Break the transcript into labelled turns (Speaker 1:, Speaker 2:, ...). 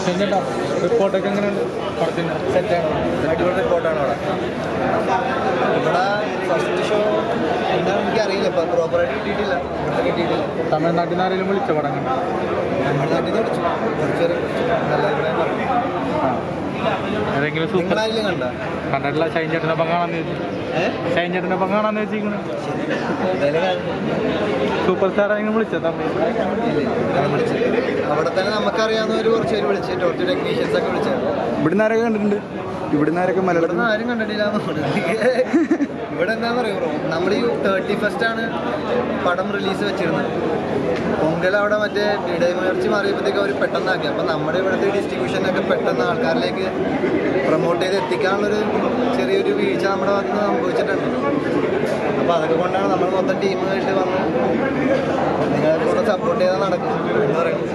Speaker 1: റിപ്പോർട്ടൊക്കെ എങ്ങനെയുണ്ട്? പടത്തിൻ്റെ സെറ്റാണ്,
Speaker 2: അടിപൊളി റിപ്പോർട്ടാണ് അവിടെ. ഇവിടെ ഫസ്റ്റ് ഷോ എന്താണെന്ന് എനിക്കറിയില്ല, ഇപ്പം പ്രോപ്പറായിട്ട് കിട്ടിയിട്ടില്ല, ഇവിടെ കിട്ടിയിട്ടില്ല.
Speaker 1: തമിഴ്നാട്ടിൽ നിന്ന് ആരെങ്കിലും വിളിച്ച പടം കണ്ടു?
Speaker 2: തമിഴ്നാട്ടിൽ നിന്ന് വിളിച്ചു, കുറച്ചേരം നല്ല അഭിപ്രായം പറഞ്ഞു.
Speaker 1: ഏതെങ്കിലും സൂപ്പർ
Speaker 2: നിങ്ങളായാലും
Speaker 1: കണ്ടിട്ടില്ല? ഷൈൻ ചേട്ടനൊപ്പം കാണാന്ന് ചോദിച്ചു. ഷൈൻ ചേട്ടനൊപ്പം കാണാന്ന് വെച്ചിരിക്കുന്നു. സൂപ്പർ സ്റ്റാർ ആരെങ്കിലും വിളിച്ചോ തമിഴ്?
Speaker 2: അവിടെ തന്നെ നമുക്കറിയാവുന്നവർ കുറച്ച് പേര് വിളിച്ച്, ടോർച്ച് ടെക്നീഷ്യൻസ് ഒക്കെ വിളിച്ചത്.
Speaker 1: ഇവിടുന്ന് ആരൊക്കെ കണ്ടിട്ടുണ്ട്? ഇവിടുന്ന് ആരൊക്കെ മലയാളത്തിൽ
Speaker 2: ആരും കണ്ടിട്ടില്ല. ഇവിടെ എന്താണെന്ന് പറയുമോ, നമ്മൾ ഈ 31st ആണ് പടം റിലീസ് വെച്ചിരുന്നത്. പൊങ്കൽ അവിടെ മറ്റേ ഇടമുയർച്ചി മാറിയപ്പോഴത്തേക്ക് അവർ പെട്ടെന്നാക്കി. അപ്പം നമ്മുടെ ഇവിടുത്തെ ഡിസ്ട്രിബ്യൂഷനൊക്കെ പെട്ടെന്ന് ആൾക്കാരിലേക്ക് പ്രൊമോട്ട് ചെയ്ത് എത്തിക്കാനുള്ളൊരു ചെറിയൊരു വീഴ്ച നമ്മുടെ വന്ന് സംഭവിച്ചിട്ടുണ്ട്. അപ്പോൾ അതൊക്കെ കൊണ്ടാണ് നമ്മൾ മൊത്തം ടീമായിട്ട് വന്ന് നിങ്ങൾക്ക് കൂടെ സപ്പോർട്ട് ചെയ്താൽ നടക്കും എന്ന് പറയുന്നത്.